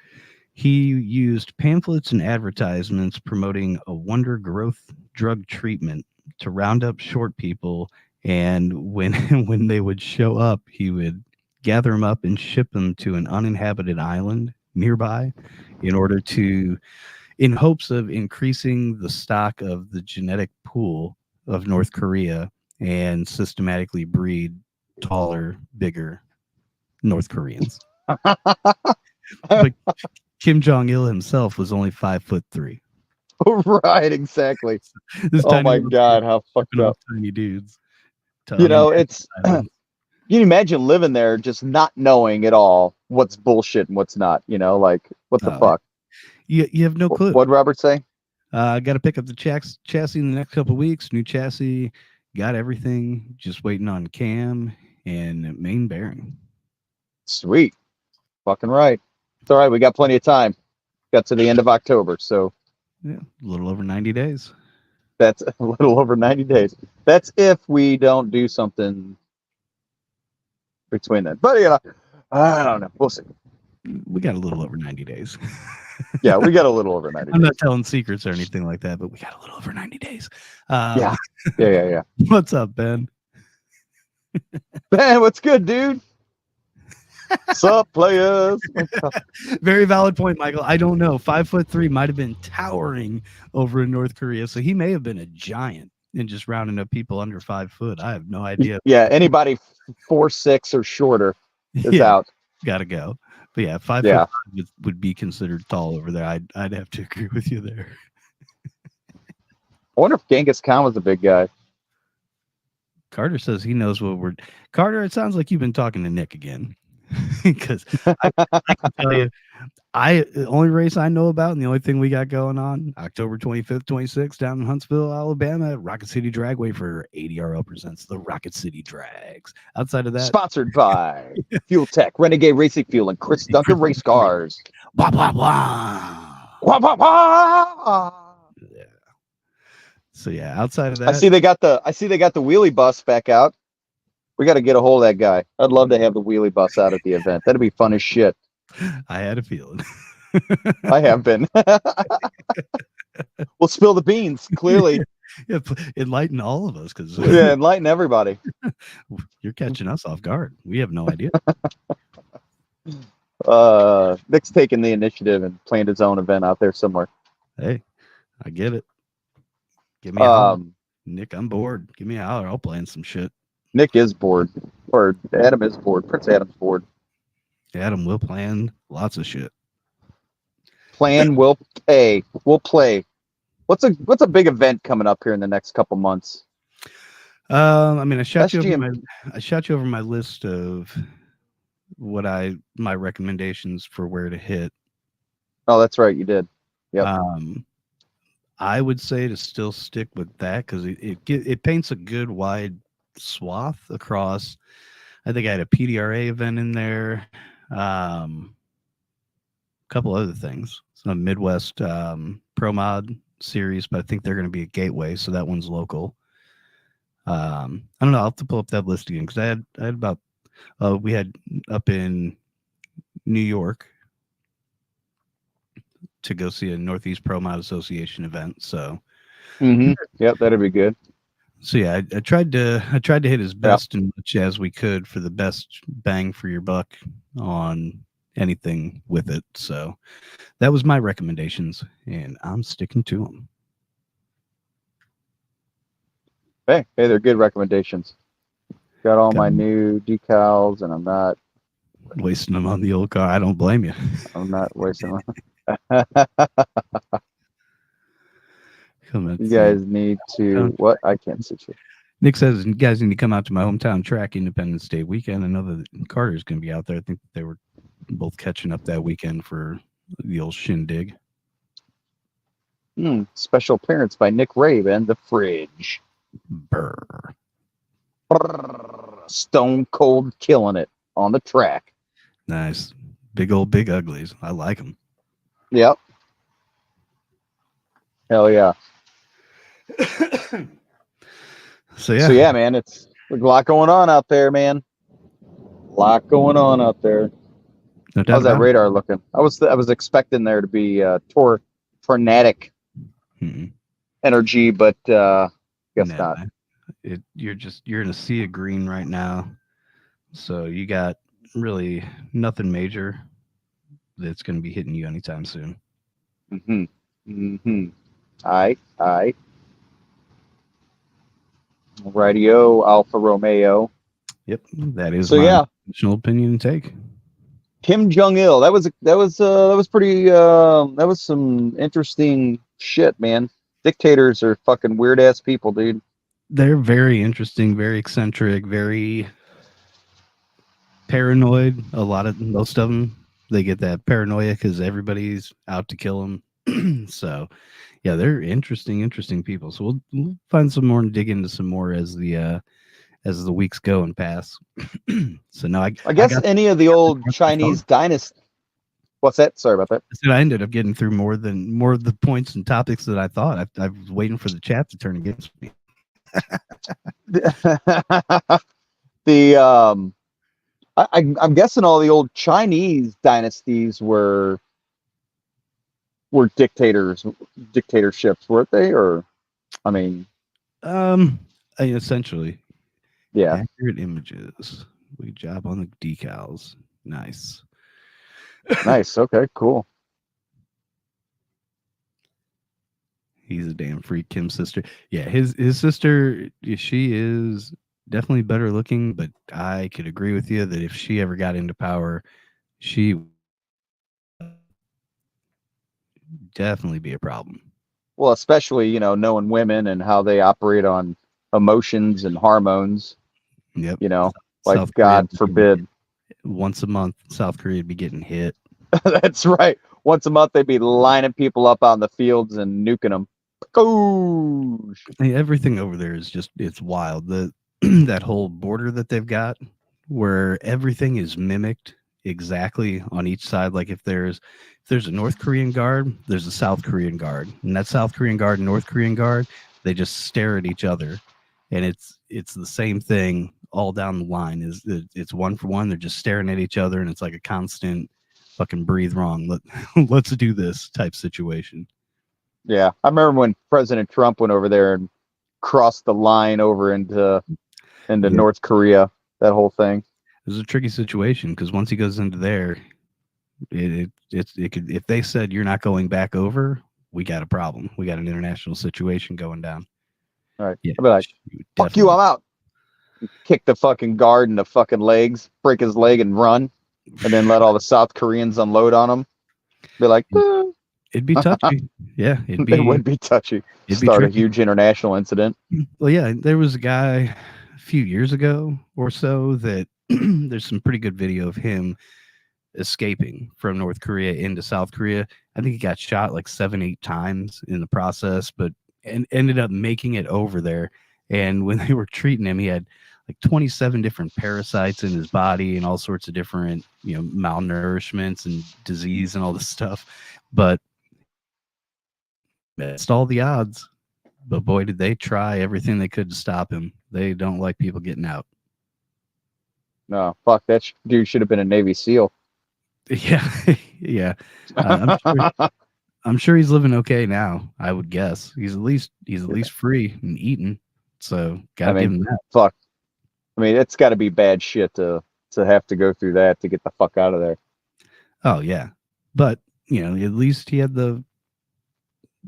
he used pamphlets and advertisements promoting a wonder growth drug treatment to round up short people. And when when they would show up, he would gather them up and ship them to an uninhabited island nearby in order to, in hopes of increasing the stock of the genetic pool of North Korea and systematically breed taller, bigger North Koreans. But Kim Jong Il himself was only 5'3". Right, exactly. This Oh tiny my little kid God, how fucked shipping off up. tiny dudes to You know, uninhabited it's islands. you imagine living there just not knowing at all what's bullshit and what's not, like what the Uh, fuck? you have no clue. What'd Robert say? Got to pick up the chassis in the next couple of weeks. New chassis, got everything. Just waiting on cam and main bearing. Sweet. Fucking right. It's all right. We got plenty of time. Got to the end of October, so Yeah, a little over 90 days. that's a little over 90 days. That's if we don't do something between then. But, I don't know. We'll see. We got a little over 90 days. Yeah, we got a little over 90 I'm days. not telling secrets or anything like that, but we got a little over 90 days. Yeah. Yeah. What's up, Ben? Man, what's good, dude? Sup, players? Very valid point, Michael. I don't know. 5'3" might have been towering over in North Korea, so he may have been a giant and just rounding up people under 5 foot. I have no idea. Yeah, anybody 4'6" or shorter is out. Gotta go. But yeah, 5 Yeah. foot would be considered tall over there. I'd have to agree with you there. I wonder if Genghis Khan was a big guy. Carter says he knows what we're. Carter, it sounds like you've been talking to Nick again, because I can tell you, the only race I know about and the only thing we got going on October 25th, 26th down in Huntsville, Alabama at Rocket City Dragway for ADRL presents the Rocket City Drags. Outside of that, Sponsored by Fuel Tech, Renegade Racing Fuel, and Chris Duncan Race Cars. blah blah blah. Wah, wah, wah. Yeah. So yeah, outside of that, I see they got the wheelie bus back out. We got to get a hold of that guy. I'd love to have the wheelie bus out at the event. That'd be fun as shit. I had a feeling. I have been. We'll spill the beans, clearly. Yeah, enlighten all of us, because Yeah, enlighten everybody. you're catching us off guard. We have no idea. Nick's taking the initiative and planned his own event out there somewhere. Hey, I get it. Give me a holler. Nick, I'm bored. Give me a holler. I'll plan some shit. Nick is bored, or Adam is bored. Prince Adam's bored. Adam will plan lots of shit. Plan will pay. We'll play. What's a big event coming up here in the next couple months? I mean, I shot you SGM. over my list of my recommendations for where to hit. Oh, that's right, you did. Yep. I would say to still stick with that, because it paints a good wide swath across. I think I had a PDRA event in there, a couple other things. Some Midwest Pro Mod series, but I think they're going to be a gateway, so that one's local. I don't know. I'll have to pull up that list again, because I had about we had up in New York to go see a Northeast Pro Mod Association event. So, Yep, that'd be good. So yeah, I tried to hit as best and much as we could for the best bang for your buck on anything with it. So that was my recommendations, and I'm sticking to them. Hey, they're good recommendations. Got all my new decals, and I'm not wasting them on the old car. I don't blame you. I'm not wasting them. You guys need to what? I can't see you. Nick says you guys need to come out to my hometown track Independence Day weekend. I know that Carter's going to be out there. I think they were both catching up that weekend for the old shindig. Special appearance by Nick Rave and the Fridge. Brr. Stone cold killing it on the track. Nice. Big old big uglies. I like them. Yep. Hell yeah. So yeah, man, it's a lot going on out there, man. A lot going on out there. No doubt How's that about it. radar looking? I was expecting there to be tornadic Mm-mm. energy, but guess No, not. you're in a sea of green right now. So you got really nothing major that's going to be hitting you anytime soon. Mm-hmm. Mm-hmm. All right. All right. Radio Alfa Romeo. Yep, that is So my yeah, personal opinion and take. Kim Jong-Il. That was pretty. That was some interesting shit, man. Dictators are fucking weird ass people, dude. They're very interesting, very eccentric, very paranoid. A lot of most of them, they get that paranoia because everybody's out to kill them. So yeah, they're interesting people. So we'll find some more and dig into some more as the weeks go and pass. So no, I I guess got any of the through old more than I thought. Chinese dynasty. What's that? Sorry about I said I ended up getting through more of the points and topics that I thought. I was waiting for the chat to turn against me. that. the I'm guessing all the old Chinese dynasties were dictatorships, weren't they? Or I mean, Um, essentially yeah, accurate images. We job on the decals. Nice. nice. Okay, cool. He's a damn freak. Kim's sister. Yeah, his sister. She is definitely better looking, but I could agree with you that if she ever got into power, she would definitely be a problem. Well, especially knowing women and how they operate on emotions and hormones. Yep. You know, like South Korea God forbid. once a month. South Korea would be getting hit. That's right. Once a month, they'd be lining people up on the fields and nuking them. Goosh. Everything over there is just it's wild. The that whole border that they've got where everything is mimicked exactly on each side. Like if there's a North Korean guard, there's a South Korean guard. And that South Korean guard and North Korean guard, they just stare at each other. And it's the same thing all down the line. It's one for one. They're just staring at each other and it's like a constant fucking breathe wrong. Let's do this type situation. Yeah, I remember when President Trump went over there and crossed the line over into Yeah. North Korea. That whole thing. It was a tricky situation because once he goes into there, it could if they said you're not going back over, we got a problem. We got an international situation going down. All right, Yeah, I'll be like, she would "Fuck you, definitely. I'm out." Kick the fucking guard in the fucking legs, break his leg, and run, and then let all the South Koreans unload on him. Be like, It'd be touchy. Yeah, it would be touchy. it'd be Start a tricky. huge international incident. Well, yeah, there was a guy a few years ago or so that there's some pretty good video of him escaping from North Korea into South Korea. I think he got shot like 7, 8 times in the process, but and ended up making it over there. And when they were treating him, he had like 27 different parasites in his body and all sorts of different, malnourishments and disease and all this stuff. But against all the odds, but boy, did they try everything they could to stop him. They don't like people getting out. No, fuck that dude should have been a Navy SEAL. Yeah, yeah. I'm sure he's living okay now. I would guess he's at least free and eating. So I gotta give mean, him that. fuck. I mean, it's got to be bad shit to have to go through that to get the fuck out of there. Oh yeah, but at least he had the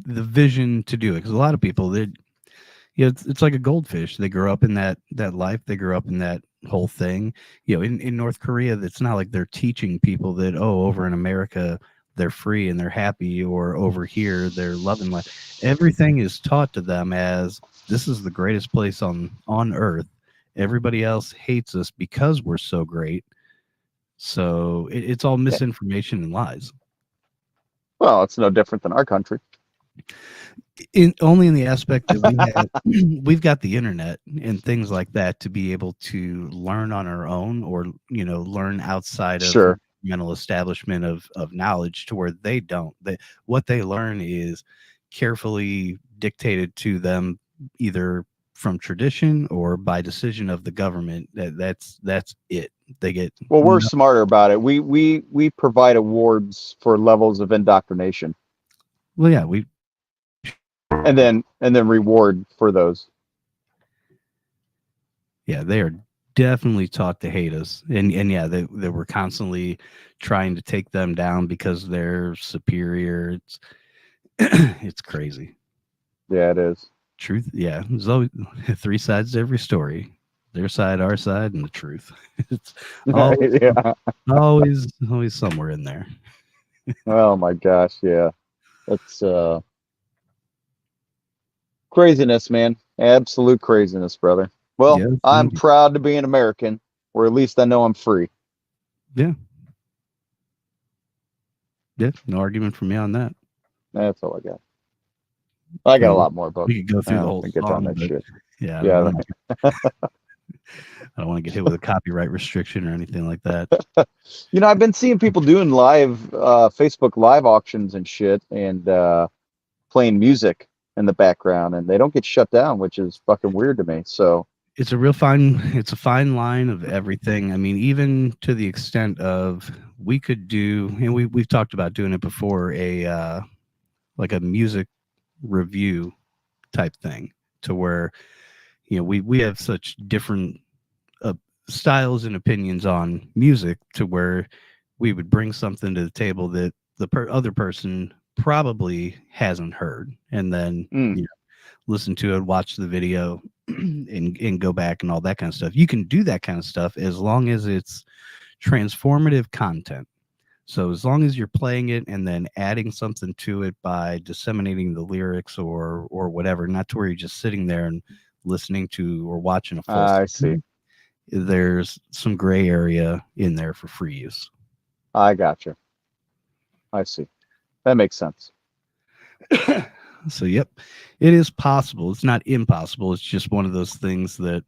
vision to do it. Because a lot of people, it's like a goldfish. They grow up in that life. They grow up in that whole thing. In North Korea, it's not like they're teaching people that over in America they're free and they're happy, or over here they're loving life. Everything is taught to them as this is the greatest place on earth. Everybody else hates us because we're so great. So it's all Yeah. misinformation and lies. Well, it's no different than our country. Only in the aspect that we've got the internet and things like that to be able to learn on our own, or learn outside of Sure. mental establishment of knowledge, to where they don't. What they learn is carefully dictated to them, either from tradition or by decision of the government. That's it. They get Well, we're no, smarter about it. We provide awards for levels of indoctrination, well, yeah, we and then reward for those. yeah, they are definitely taught to hate us, and yeah, they were constantly trying to take them down because they're superior. It's it's crazy. Yeah, it is. Truth, yeah, there's always three sides to every story: their side, our side, and the truth. It's always Yeah. always somewhere in there. Oh my gosh. Yeah. That's craziness, man. Absolute craziness, brother. Well, Yeah, it's gonna I'm be proud to be an American, or at least I know I'm free. yeah, yeah. No argument from me on that. That's all I got. I I got a mean, lot more, but we could go I through the don't whole think it's on song, that but shit. yeah, Yeah. I don't want to get hit with a copyright restriction or anything like that. I've been seeing people doing live Facebook live auctions and shit, and playing music in the background, and they don't get shut down, which is fucking weird to me. So, It's a fine line of everything. I mean, even to the extent of we could do, and we've talked about doing it before, a like a music review type thing, to where we have such different uh, styles and opinions on music, to where we would bring something to the table that the other person probably hasn't heard, and then mm, listen to it, watch the video, and go back and all that kind of stuff. You can do that kind of stuff as long as it's transformative content. So as long as you're playing it and then adding something to it by disseminating the lyrics or whatever, not to where you're just sitting there and listening to or watching a full I see. song, there's some gray area in there for free use. I got you. I see. That makes sense. So yep, it is possible. It's not impossible. It's just one of those things that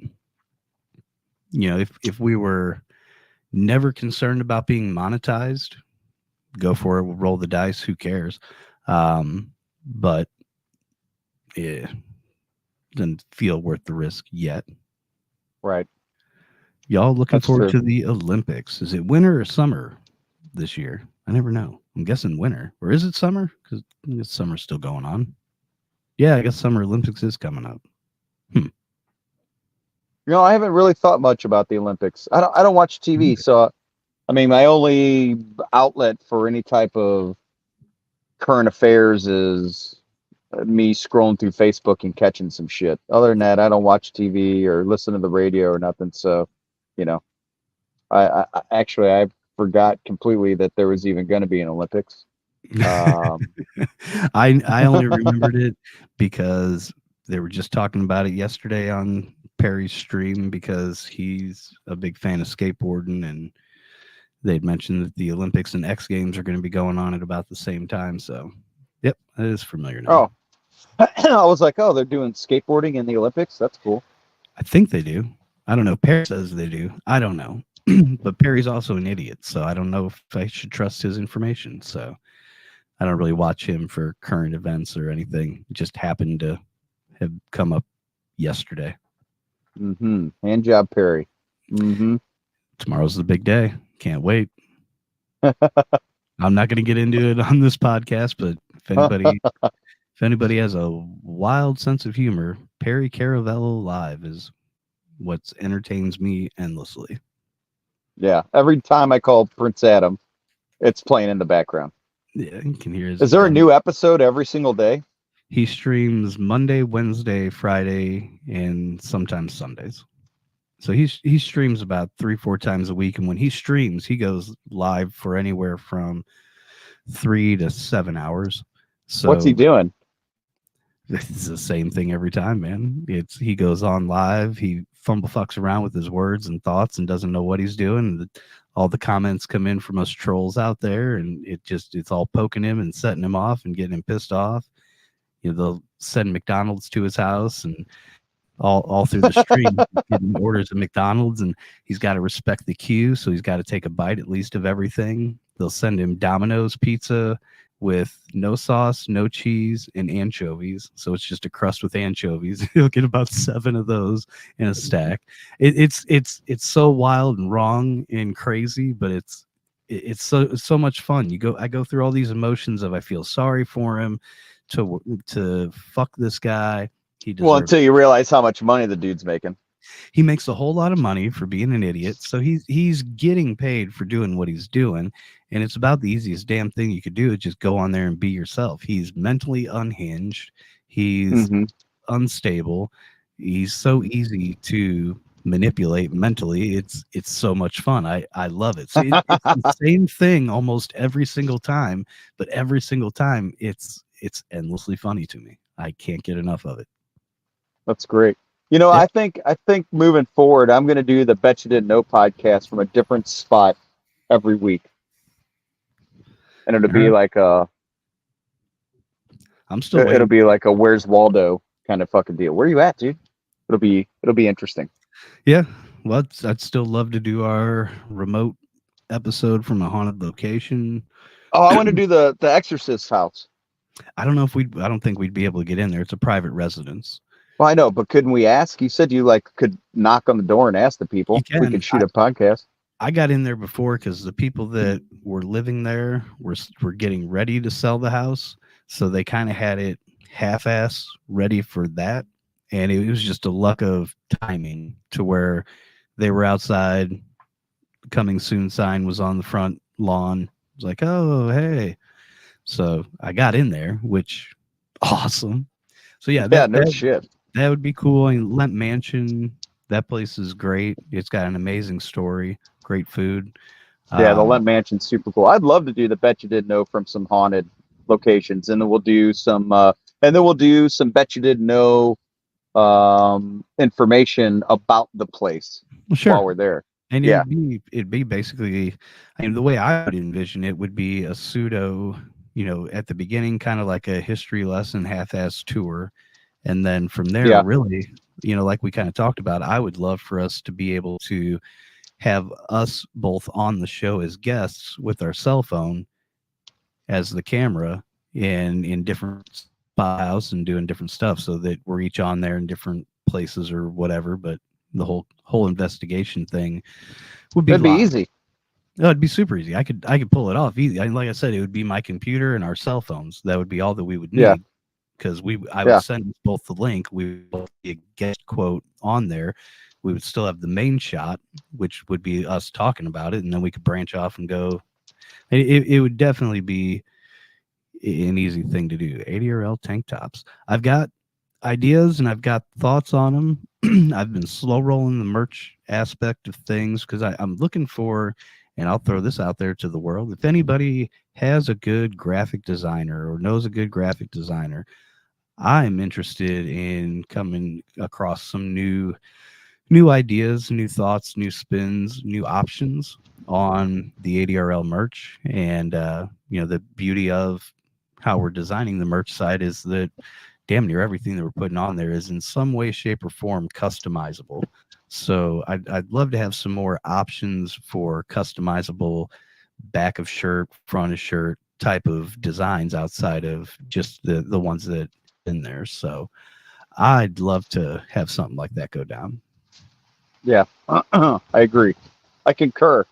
if we were never concerned about being monetized, go for it. We'll roll the dice. Who cares? But it doesn't feel worth the risk yet. Right. Y'all looking That's forward true. to the Olympics? Is it winter or summer this year? I never know. I'm guessing winter. Or is it summer? Because summer's still going on. Yeah, I guess Summer Olympics is coming up. I haven't really thought much about the Olympics. I don't watch TV, so I mean, my only outlet for any type of current affairs is me scrolling through Facebook and catching some shit. Other than that, I don't watch TV or listen to the radio or nothing. So, you know, I forgot completely that there was even going to be an Olympics. I only remembered it because they were just talking about it yesterday on Perry's stream, because he's a big fan of skateboarding, and they'd mentioned that the Olympics and X Games are going to be going on at about the same time. So, yep, that is familiar now. Oh, I was like, oh, they're doing skateboarding in the Olympics. That's cool. I think they do. I don't know. Perry says they do. I don't know. But Perry's also an idiot, so I don't know if I should trust his information. So I don't really watch him for current events or anything. It just happened to have come up yesterday. Mm-hmm. Hand job, Perry. Mm-hmm. Tomorrow's the big day. Can't wait. I'm not going to get into it on this podcast, but if anybody has a wild sense of humor, Perry Caravello live is what entertains me endlessly. Yeah. Every time I call Prince Adam, it's playing in the background. Yeah, you can hear his. Is there a new episode every single day? He streams Monday, Wednesday, Friday, and sometimes Sundays. So he streams about 3-4 times a week, and when he streams, he goes live for anywhere from 3 to 7 hours. So What's he doing? it's the same thing every time, man. He goes on live, he fucks around with his words and thoughts and doesn't know what he's doing. All the comments come in from us trolls out there, and it's all poking him and setting him off and getting him pissed off. They'll send McDonald's to his house, and all through the stream getting orders of McDonald's, and he's got to respect the queue, so he's got to take a bite at least of everything. They'll send him Domino's pizza with no sauce, no cheese, and anchovies. So it's just a crust with anchovies. You'll get about 7 of those in a stack. It's so wild and wrong and crazy, but it's so much fun. I go through all these emotions of I feel sorry for him, to fuck this guy. He Well, deserves. until you realize how much money the dude's making. He makes a whole lot of money for being an idiot, so he's getting paid for doing what he's doing, and it's about the easiest damn thing you could do is just go on there and be yourself. He's mentally unhinged. He's Hmm. unstable. He's so easy to manipulate mentally. It's so much fun. I love it. So it's the same thing almost every single time, but every single time it's endlessly funny to me. I can't get enough of it. That's great. You know, Yeah. I think moving forward, I'm going to do the Bet You Didn't Know podcast from a different spot every week, and All right. I'm still it'll waiting. be like a Where's Waldo kind of fucking deal. Where you at, dude? It'll be interesting. Yeah. Well, I'd still love to do our remote episode from a haunted location. Oh, I want to do the Exorcist house. I don't think we'd be able to get in there. It's a private residence. Well, I know, but couldn't we ask? You said you like could knock on the door and ask the You people. We can. could shoot a podcast. I got in there before because the people that were living there were getting ready to sell the house, so they kind of had it half-ass ready for that, and it was just a luck of timing to where they were outside. Coming soon sign was on the front lawn. It was like, oh hey, so I got in there, which awesome. So yeah, Yeah, no shit. that would be cool. And Lent Mansion, that place is great. It's got an amazing story, great food. Yeah, the Um, Lent Mansion's super cool. I'd love to do the Bet You Didn't Know from some haunted locations, and then we'll do some Bet You Didn't Know information about the place well, sure. while we're there. And Yeah, it'd be basically, I mean, the way I would envision it would be a pseudo, at the beginning, kind of like a history lesson, half-ass tour, and then from there, yeah, really, like we kind of talked about, I would love for us to be able to have us both on the show as guests with our cell phone as the camera in different spot house and doing different stuff, so that we're each on there in different places or whatever. But the whole investigation thing would be that'd be live. easy. No, it'd be super easy. I could pull it off easy. Like I said, it would be my computer and our cell phones. That would be all that we would Yeah, need, because I would yeah, send both the link. We would both be a guest quote on there. We would still have the main shot, which would be us talking about it, and then we could branch off and go. It would definitely be an easy thing to do. ADRL tank tops. I've got ideas and I've got thoughts on them. I've been slow rolling the merch aspect of things because I'm looking for, and I'll throw this out there to the world. If anybody has a good graphic designer or knows a good graphic designer, I'm interested in coming across some new ideas, new thoughts, new spins, new options on the ADRL merch. And the beauty of how we're designing the merch side is that damn near everything that we're putting on there is in some way, shape, or form customizable. So I'd love to have some more options for customizable back of shirt, front of shirt type of designs outside of just the ones that in there. So I'd love to have something like that go down. yeah. I agree. I concur.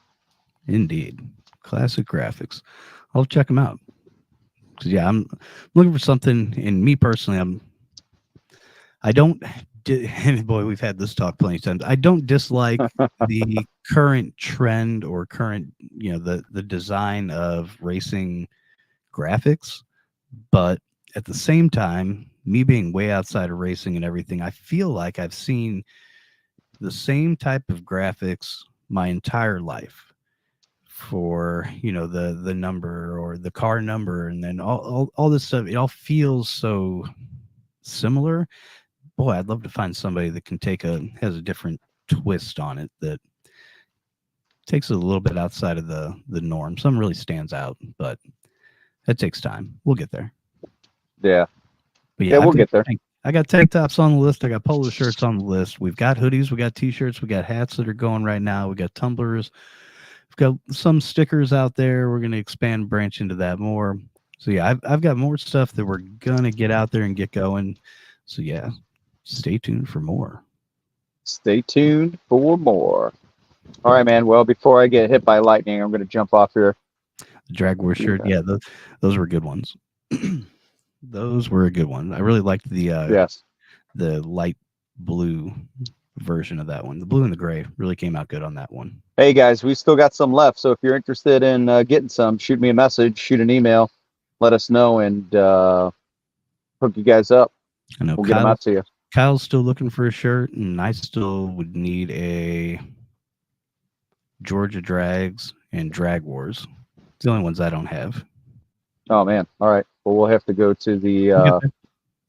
Indeed. Classic graphics. I'll check them out. 'Cause, yeah, I'm looking for something. And me personally, I don't, and boy, we've had this talk plenty of times. I don't dislike the current trend or current, the design of racing graphics. But at the same time, me being way outside of racing and everything, I feel like I've seen the same type of graphics my entire life for the number or the car number, and then all this stuff. It all feels so similar. Boy, I'd love to find somebody that has a different twist on it that takes it a little bit outside of the norm. Some really stands out, but that takes time. We'll get there. Yeah, But yeah, yeah, we'll get there. I got tank tops on the list. I got polo shirts on the list. We've got hoodies. We got t-shirts. We got hats that are going right now. We got tumblers. We've got some stickers out there. We're going to expand, branch into that more. So yeah, I've got more stuff that we're gonna get out there and get going. So yeah, stay tuned for more. Stay tuned for more. All right, man. Well, before I get hit by lightning, I'm going to jump off here. The Drag War shirt, yeah, those were good ones. Those were a good one. I really liked Yes. the light blue version of that one. The blue and the gray really came out good on that one. Hey, guys, we still got some left. So if you're interested in getting some, shoot me a message, shoot an email, let us know, and hook you guys up. I know We'll get them out to you. Kyle's still looking for a shirt, and I still would need a Georgia Drags and Drag Wars. It's the only ones I don't have. Oh, man. All right. Well, we'll have to go to the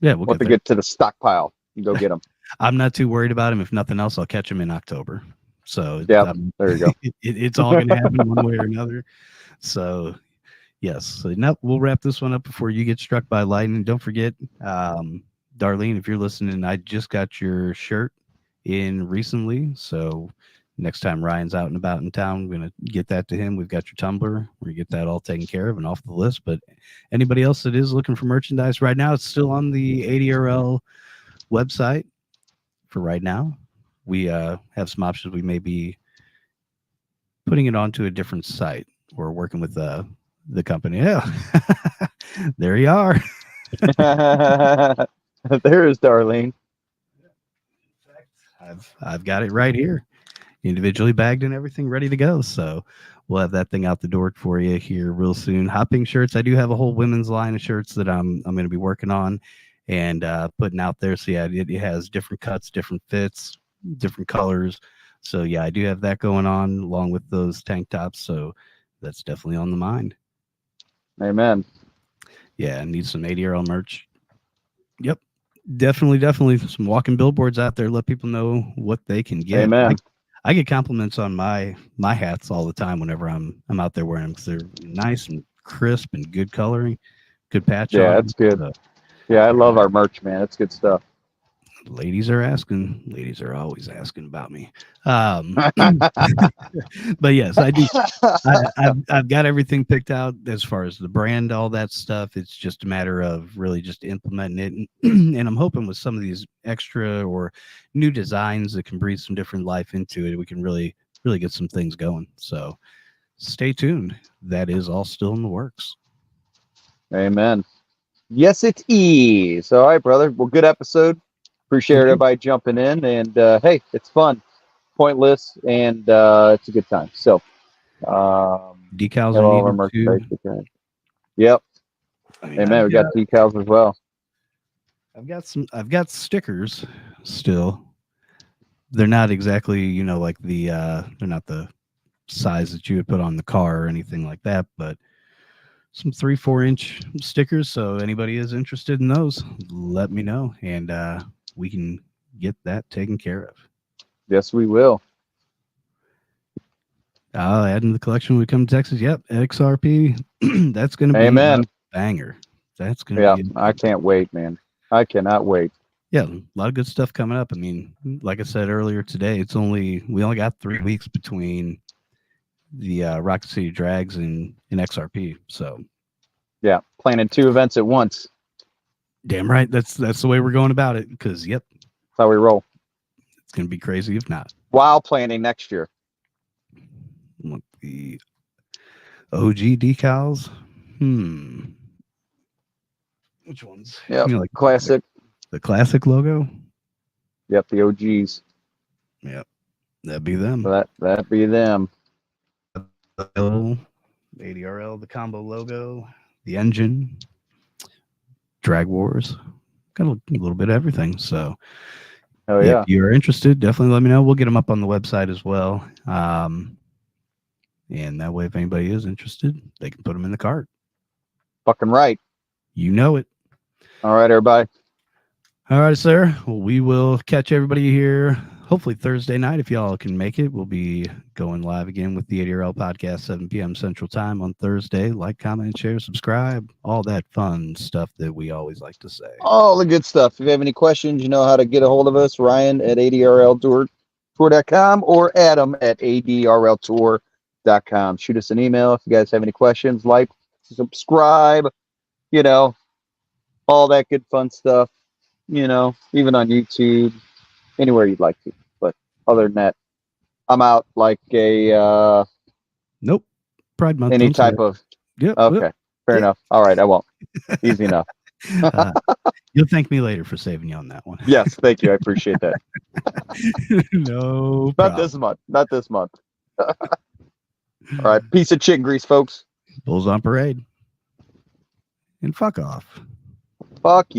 we'll get to the stockpile and go get them. I'm not too worried about him. If nothing else, I'll catch him in October. So yeah, there you go. It's all going to happen one way or another. So yes, so now we'll wrap this one up before you get struck by lightning. Don't forget, Darlene, if you're listening, I just got your shirt in recently. So next time Ryan's out and about in town, we're going to get that to him. We've got your Tumblr. We're going to get that all taken care of and off the list. But anybody else that is looking for merchandise right now, it's still on the ADRL website for right now. We have some options. We may be putting it onto a different site. We're working with the company. Yeah, there you are. There is Darlene. I've got it right here, individually bagged and everything ready to go. So we'll have that thing out the door for you here real soon. Hot Pink shirts. I do have a whole women's line of shirts that I'm going to be working on and putting out there. So yeah, it has different cuts, different fits, different colors. So yeah, I do have that going on along with those tank tops. So that's definitely on the mind. Amen. Yeah, I need some ADRL merch. Yep. Definitely some walking billboards out there. Let people know what they can get. Amen. I get compliments on my hats all the time whenever I'm out there wearing them because they're nice and crisp and good coloring, good patch. Yeah, that's good. So, yeah, I love our merch, man. It's good stuff. Ladies are asking. Ladies are always asking about me. But yes, I do. I've got everything picked out as far as the brand, all that stuff. It's just a matter of really just implementing it. And I'm hoping with some of these extra or new designs that can breathe some different life into it, we can really get some things going. So stay tuned. That is all still in the works. Amen. Yes, it is. All right, brother. Well, good episode. Appreciate everybody jumping in, and hey, it's fun, pointless, and it's a good time. So, decals are all our merchandise. Yep. Amen. We got decals as well. I've got stickers still. They're not exactly, like they're not the size that you would put on the car or anything like that, but some 3-4 inch stickers. So anybody is interested in those, let me know, and we can get that taken care of. Yes, we will. Add in the collection when we come to Texas. Yep, XRP. That's going to be Amen. A banger. That's going to be. I can't wait, man. I cannot wait. Yeah, a lot of good stuff coming up. I mean, like I said earlier today, we only got 3 weeks between the Rocket City Drags and XRP. So, yeah, planning 2 events at once. Damn right. That's the way we're going about it. Because that's how we roll. It's going to be crazy if not. While planning next year. Want the OG decals? Which ones? Yeah, like classic. The classic logo. Yep, the OGs. Yep, that'd be them. That'd be them. ADRL, the combo logo, the engine, Drag Wars. Got a little bit of everything. So, if you're interested, definitely let me know. We'll get them up on the website as well. And that way, if anybody is interested, they can put them in the cart. Fucking right. You know it. All right, everybody. All right, sir. Well, we will catch everybody here hopefully Thursday night. If y'all can make it, we'll be going live again with the ADRL podcast, 7 p.m. Central Time on Thursday. Like, comment, share, subscribe, all that fun stuff that we always like to say. All the good stuff. If you have any questions, you know how to get a hold of us. Ryan at adrltour.com or Adam at adrltour.com. Shoot us an email if you guys have any questions. Like, subscribe, you know, all that good fun stuff, you know, even on YouTube, anywhere you'd like to. But other than that, I'm out like a Nope. Pride Month. any Don't say type it. of. Yep. Okay, fair Yep. enough. All right, I won't. Easy enough. Uh, you'll thank me later for saving you on that one. Yes, thank you. I appreciate that. No Not problem. this month. Not this month. All right, piece of chicken grease, folks. Bulls on parade. And fuck off. Fuck you.